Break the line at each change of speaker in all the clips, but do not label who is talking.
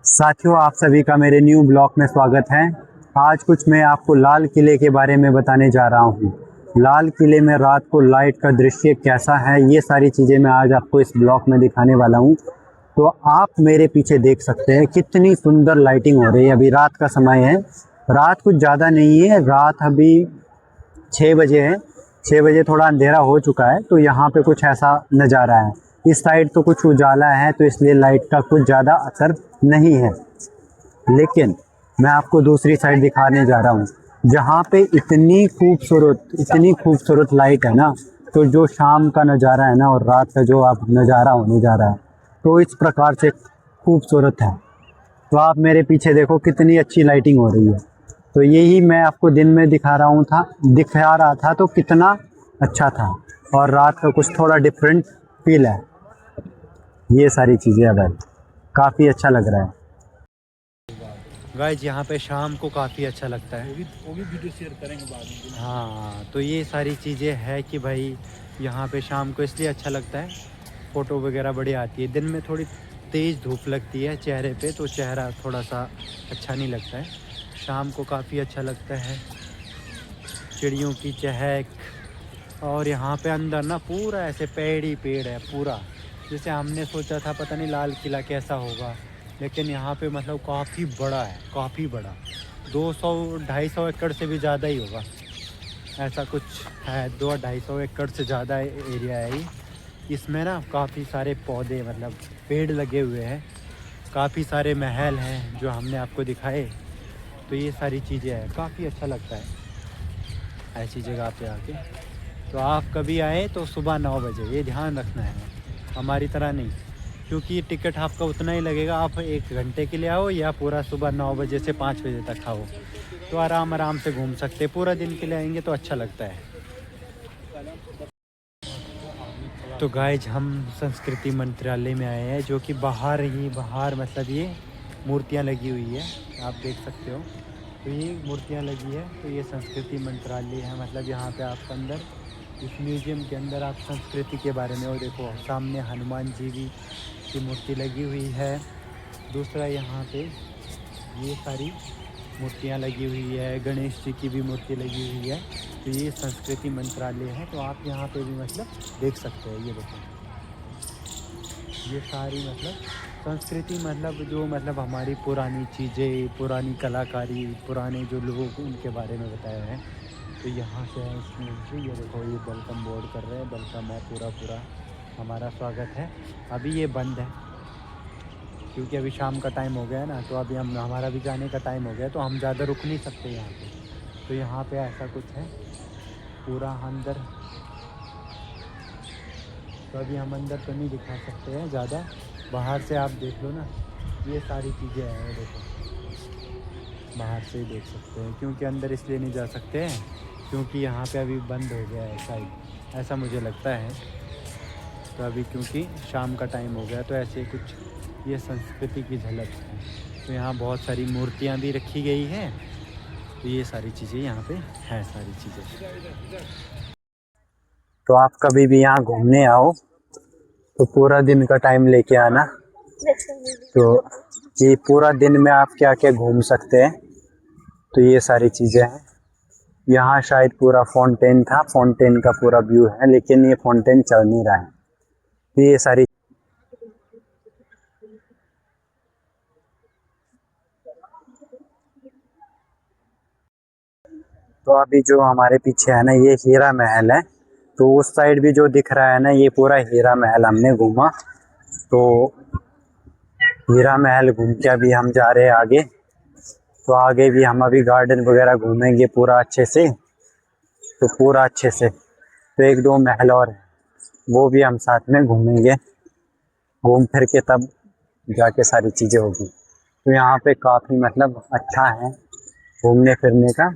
साथियों, आप सभी का मेरे न्यू ब्लॉग में स्वागत है। आज कुछ मैं आपको लाल किले के बारे में बताने जा रहा हूँ। लाल किले में रात को लाइट का दृश्य कैसा है, ये सारी चीज़ें मैं आज आपको इस ब्लॉग में दिखाने वाला हूँ। तो आप मेरे पीछे देख सकते हैं कितनी सुंदर लाइटिंग हो रही है। अभी रात का समय है, रात कुछ ज़्यादा नहीं है, रात अभी 6 बजे है। 6 बजे थोड़ा अंधेरा हो चुका है, तो यहाँ पे कुछ ऐसा नज़ारा है। इस साइड तो कुछ उजाला है, तो इसलिए लाइट का कुछ ज़्यादा असर नहीं है। लेकिन मैं आपको दूसरी साइड दिखाने जा रहा हूँ, जहाँ पे इतनी खूबसूरत लाइट है ना। तो जो शाम का नज़ारा है ना और रात का जो आप नज़ारा होने जा रहा है, तो इस प्रकार से खूबसूरत है। तो आप मेरे पीछे देखो कितनी अच्छी लाइटिंग हो रही है। तो यही मैं आपको दिन में दिखा रहा था, तो कितना अच्छा था। और रात का कुछ थोड़ा डिफरेंट फील है। ये सारी चीज़ें है भाई, काफ़ी अच्छा लग रहा है। गाइस, यहाँ पे शाम को काफ़ी अच्छा लगता है।
वो भी वीडियो शेयर करेंगे बाद में।
हाँ, तो ये सारी चीज़ें है कि भाई यहाँ पे शाम को इसलिए अच्छा लगता है, फ़ोटो वगैरह बढ़िया आती है। दिन में थोड़ी तेज़ धूप लगती है चेहरे पे, तो चेहरा थोड़ा सा अच्छा नहीं लगता है। शाम को काफ़ी अच्छा लगता है, चिड़ियों की चहक। और यहाँ पे अंदर ना पूरा ऐसे पेड़ ही पेड़ है पूरा। जैसे हमने सोचा था पता नहीं लाल किला कैसा होगा, लेकिन यहाँ पे मतलब काफ़ी बड़ा है, काफ़ी बड़ा। 200-250 एकड़ से भी ज़्यादा ही होगा, ऐसा कुछ है। 200-250 एकड़ से ज़्यादा एरिया है ये। इसमें ना काफ़ी सारे पौधे मतलब पेड़ लगे हुए हैं, काफ़ी सारे महल हैं जो हमने आपको दिखाए। तो ये सारी चीज़ें हैं, काफ़ी अच्छा लगता है ऐसी जगह पे आके। तो आप कभी आए तो सुबह 9 बजे, ये ध्यान रखना है, हमारी तरह नहीं। क्योंकि टिकट आपका उतना ही लगेगा, आप 1 घंटे के लिए आओ या पूरा सुबह 9 बजे से 5 बजे तक आओ, तो आराम से घूम सकते हैं। पूरा दिन के लिए आएंगे तो अच्छा लगता है। तो गाइज, हम संस्कृति मंत्रालय में आए हैं, जो कि बाहर मतलब ये मूर्तियाँ लगी हुई है, आप देख सकते हो। तो ये मूर्तियाँ लगी है, तो ये संस्कृति मंत्रालय है। मतलब यहाँ पे आप अंदर इस म्यूज़ियम के अंदर आप संस्कृति के बारे में, और देखो सामने हनुमान जी की मूर्ति लगी हुई है। दूसरा यहाँ पे ये सारी मूर्तियाँ लगी हुई है, गणेश जी की भी मूर्ति लगी हुई है। तो ये संस्कृति मंत्रालय है, तो आप यहाँ पे भी मतलब देख सकते हो। ये देखो, ये सारी मतलब संस्कृति, मतलब जो मतलब हमारी पुरानी चीज़ें, पुरानी कलाकारी, पुराने जो लोग, उनके बारे में बताया है। तो यहाँ से है इसमें से, ये देखो ये वेलकम बोर्ड कर रहे हैं, वेलकम है, पूरा हमारा स्वागत है। अभी ये बंद है क्योंकि अभी शाम का टाइम हो गया है ना, तो अभी हमारा भी जाने का टाइम हो गया, तो हम ज़्यादा रुक नहीं सकते यहाँ पे। तो यहाँ पे ऐसा कुछ है पूरा अंदर। तो अभी हम अंदर तो नहीं दिखा सकते हैं ज़्यादा, बाहर से आप देख लो ना, ये सारी चीज़ें हैं। देखो बाहर से ही देख सकते हैं, क्योंकि अंदर इसलिए नहीं जा सकते हैं क्योंकि यहाँ पे अभी बंद हो गया है शायद, ऐसा मुझे लगता है। तो अभी क्योंकि शाम का टाइम हो गया, तो ऐसे कुछ ये संस्कृति की झलक है। तो यहाँ बहुत सारी मूर्तियाँ भी रखी गई हैं। तो ये सारी चीज़ें यहाँ पे हैं, सारी चीज़ें। तो आप कभी भी यहाँ घूमने आओ तो पूरा दिन का टाइम लेके आना। तो ये पूरा दिन में आप क्या क्या घूम सकते हैं, तो ये सारी चीज़ें हैं। यहाँ शायद पूरा फाउंटेन था, फाउंटेन का पूरा व्यू है, लेकिन ये फाउंटेन चल नहीं रहा है। तो ये सारी, तो अभी जो हमारे पीछे है ना, ये हीरा महल है। तो उस साइड भी जो दिख रहा है ना, ये पूरा हीरा महल हमने घूमा। तो हीरा महल घूम के अभी हम जा रहे हैं आगे। तो आगे भी हम अभी गार्डन वगैरह घूमेंगे पूरा अच्छे से। तो पूरा अच्छे से, तो 1-2 महल और हैं, वो भी हम साथ में घूमेंगे। घूम फिर के तब जाके सारी चीज़ें होगी। तो यहाँ पे काफ़ी मतलब अच्छा है घूमने फिरने का,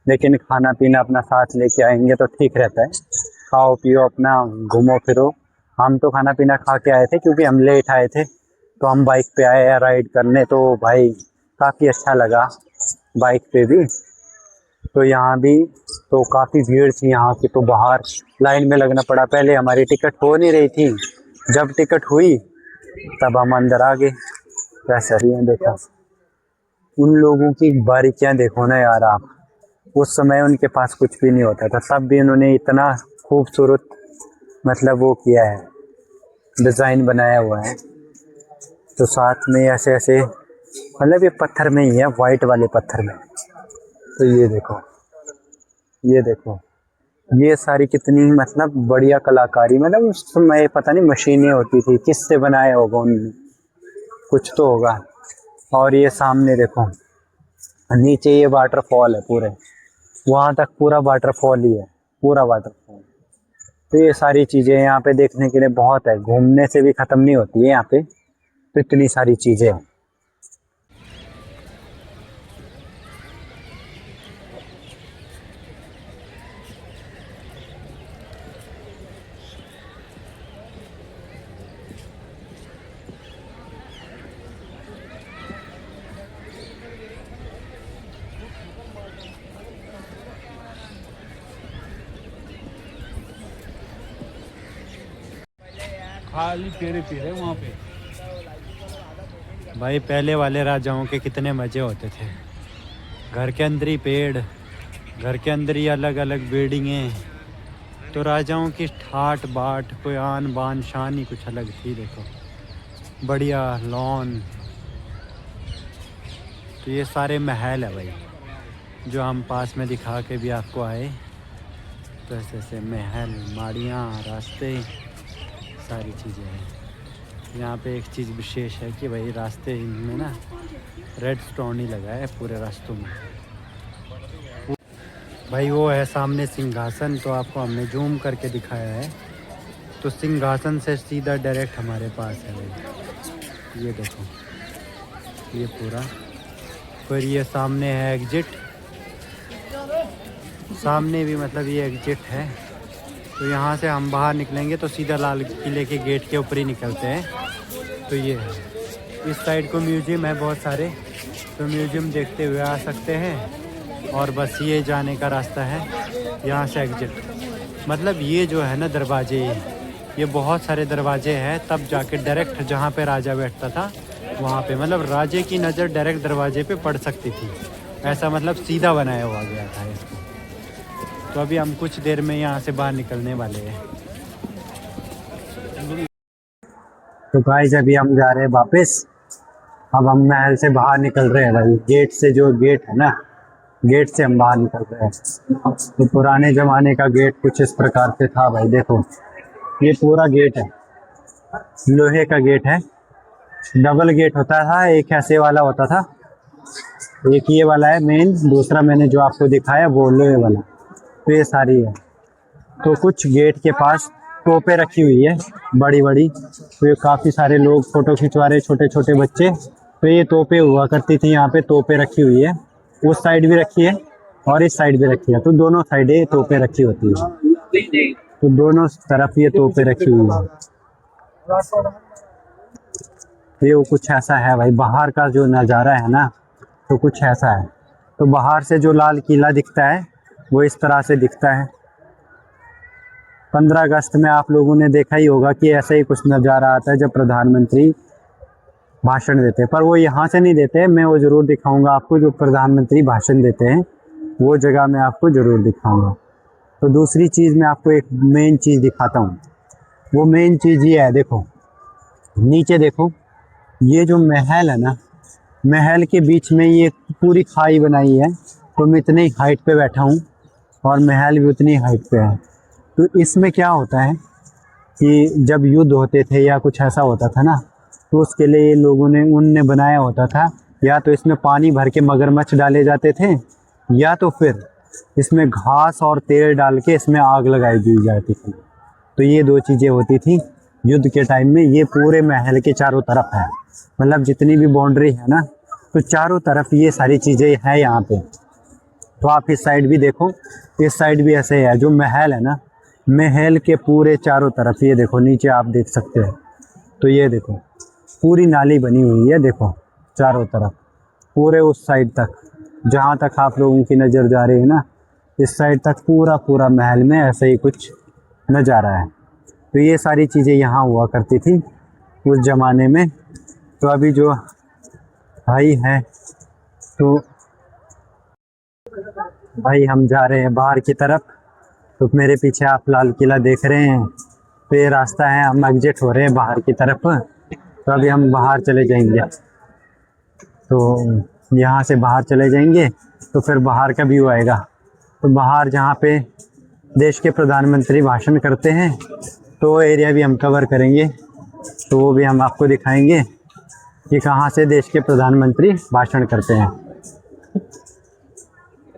लेकिन खाना पीना अपना साथ लेके आएंगे तो ठीक रहता है। खाओ पियो अपना, घूमो फिरो। हम तो खाना पीना खा के आए थे क्योंकि हम लेट आए थे, तो हम बाइक पे आए हैं राइड करने। तो भाई काफ़ी अच्छा लगा बाइक पे भी। तो यहाँ भी तो काफ़ी भीड़ थी यहाँ की, तो बाहर लाइन में लगना पड़ा। पहले हमारी टिकट हो नहीं रही थी, जब टिकट हुई तब हम अंदर आ गए। कैसा रही है देखो, उन लोगों की बारीकियां देखो ना यार आप। उस समय उनके पास कुछ भी नहीं होता था, तब भी उन्होंने इतना खूबसूरत मतलब वो किया है, डिज़ाइन बनाया हुआ है। तो साथ में ऐसे ऐसे मतलब ये पत्थर में ही है, वाइट वाले पत्थर में। तो ये देखो, ये देखो, ये सारी कितनी मतलब बढ़िया कलाकारी, मतलब उस समय पता नहीं मशीनें होती थी, किससे बनाया होगा उन्होंने, कुछ तो होगा। और ये सामने देखो, नीचे ये वाटरफॉल है पूरे, वहाँ तक पूरा वाटरफॉल ही है, पूरा वाटरफॉल। तो ये सारी चीज़ें यहाँ पे देखने के लिए बहुत है, घूमने से भी ख़त्म नहीं होती है यहाँ पे, तो इतनी सारी चीज़ें हैं।
खाली पेड़ है वहाँ पे।
भाई पहले वाले राजाओं के कितने मज़े होते थे, घर के अंदर ही पेड़, घर के अंदर ही अलग अलग बिल्डिंगें। तो राजाओं की ठाट बाट, कोई आन बान शान ही कुछ अलग थी। देखो बढ़िया लॉन। तो ये सारे महल है भाई, जो हम पास में दिखा के भी आपको आए। तो ऐसे ऐसे महल, माड़ियाँ, रास्ते, सारी चीज़ें हैं। यहाँ पे एक चीज़ विशेष है कि भाई रास्ते में ना रेड स्टोन ही लगा है पूरे रास्तों में। भाई वो है सामने सिंहासन, तो आपको हमने जूम करके दिखाया है। तो सिंहासन से सीधा डायरेक्ट हमारे पास है भाई, ये देखो, ये पूरा। फिर ये सामने है एग्जिट, सामने भी मतलब ये एग्जिट है। तो यहाँ से हम बाहर निकलेंगे तो सीधा लाल किले के गेट के ऊपर ही निकलते हैं। तो ये है, इस साइड को म्यूजियम है बहुत सारे, तो म्यूजियम देखते हुए आ सकते हैं। और बस ये जाने का रास्ता है, यहाँ से एग्जिट। मतलब ये जो है ना दरवाजे, ये बहुत सारे दरवाजे हैं, तब जाके डायरेक्ट जहाँ पे राजा बैठता था वहाँ पे, मतलब राजे की नज़र डायरेक्ट दरवाजे पे पड़ सकती थी, ऐसा मतलब सीधा बनाया हुआ गया था इसको। तो अभी हम कुछ देर में यहाँ से बाहर निकलने वाले हैं। तो गाइस अभी हम जा रहे हैं वापस। अब हम महल से बाहर निकल रहे हैं भाई, गेट से, जो गेट है ना, गेट से हम बाहर निकल रहे हैं। तो पुराने ज़माने का गेट कुछ इस प्रकार से था भाई। देखो ये पूरा गेट है, लोहे का गेट है। डबल गेट होता था, एक ऐसे वाला होता था, एक ये वाला है मेन, दूसरा मैंने जो आपको दिखाया वो लोहे वाला। तो ये सारी है। तो कुछ गेट के पास तोपें रखी हुई है बड़ी बड़ी, तो ये काफ़ी सारे लोग फ़ोटो खिंचवा रहे, छोटे छोटे बच्चे। तो ये तोपें हुआ करती थी यहाँ पे, तोपें रखी हुई है, उस साइड भी रखी है और इस साइड भी रखी है। तो दोनों साइडें तोपें रखी होती है, तो दोनों तरफ ये तोपें रखी हुई है। ये वो कुछ ऐसा है भाई, बाहर का जो नज़ारा है ना, तो कुछ ऐसा है। तो बाहर से जो लाल किला दिखता है वो इस तरह से दिखता है। 15 अगस्त में आप लोगों ने देखा ही होगा कि ऐसा ही कुछ नज़ारा आता है जब प्रधानमंत्री भाषण देते हैं, पर वो यहाँ से नहीं देते। मैं वो ज़रूर दिखाऊंगा आपको, जो प्रधानमंत्री भाषण देते हैं वो जगह मैं आपको ज़रूर दिखाऊंगा। तो दूसरी चीज़ मैं आपको एक मेन चीज़ दिखाता हूँ। वो मेन चीज़ ये है, देखो नीचे देखो, ये जो महल है ना, महल के बीच में ये पूरी खाई बनाई है। तो मैं इतनी हाइट पे बैठा हूँ और महल भी उतनी हाइट पे है। तो इसमें क्या होता है कि जब युद्ध होते थे या कुछ ऐसा होता था ना, तो उसके लिए ये लोगों ने, उनने बनाया होता था, या तो इसमें पानी भर के मगरमच्छ डाले जाते थे, या तो फिर इसमें घास और तेल डाल के इसमें आग लगाई दी जाती थी। तो ये दो चीज़ें होती थी युद्ध के टाइम में। ये पूरे महल के चारों तरफ है, मतलब जितनी भी बाउंड्री है ना, तो चारों तरफ ये सारी चीज़ें हैं यहाँ पे। तो आप इस साइड भी देखो, इस साइड भी ऐसे है। जो महल है ना, महल के पूरे चारों तरफ ये देखो, नीचे आप देख सकते हैं। तो ये देखो पूरी नाली बनी हुई है, देखो चारों तरफ, पूरे उस साइड तक, जहाँ तक आप लोगों की नज़र जा रही है ना, इस साइड तक पूरा पूरा महल में ऐसे ही कुछ नज़ारा है। तो ये सारी चीज़ें यहाँ हुआ करती थी उस ज़माने में। तो अभी जो भाई हैं। तो भाई हम जा रहे हैं बाहर की तरफ। तो मेरे पीछे आप लाल किला देख रहे हैं, तो ये रास्ता है, हम एग्जिट हो रहे हैं बाहर की तरफ। तो अभी हम बाहर चले जाएंगे। तो यहाँ से बाहर चले जाएंगे तो फिर बाहर का व्यू आएगा। तो बाहर जहाँ पे देश के प्रधानमंत्री भाषण करते हैं तो वो एरिया भी हम कवर करेंगे। तो वो भी हम आपको दिखाएंगे कि कहाँ से देश के प्रधानमंत्री भाषण करते हैं।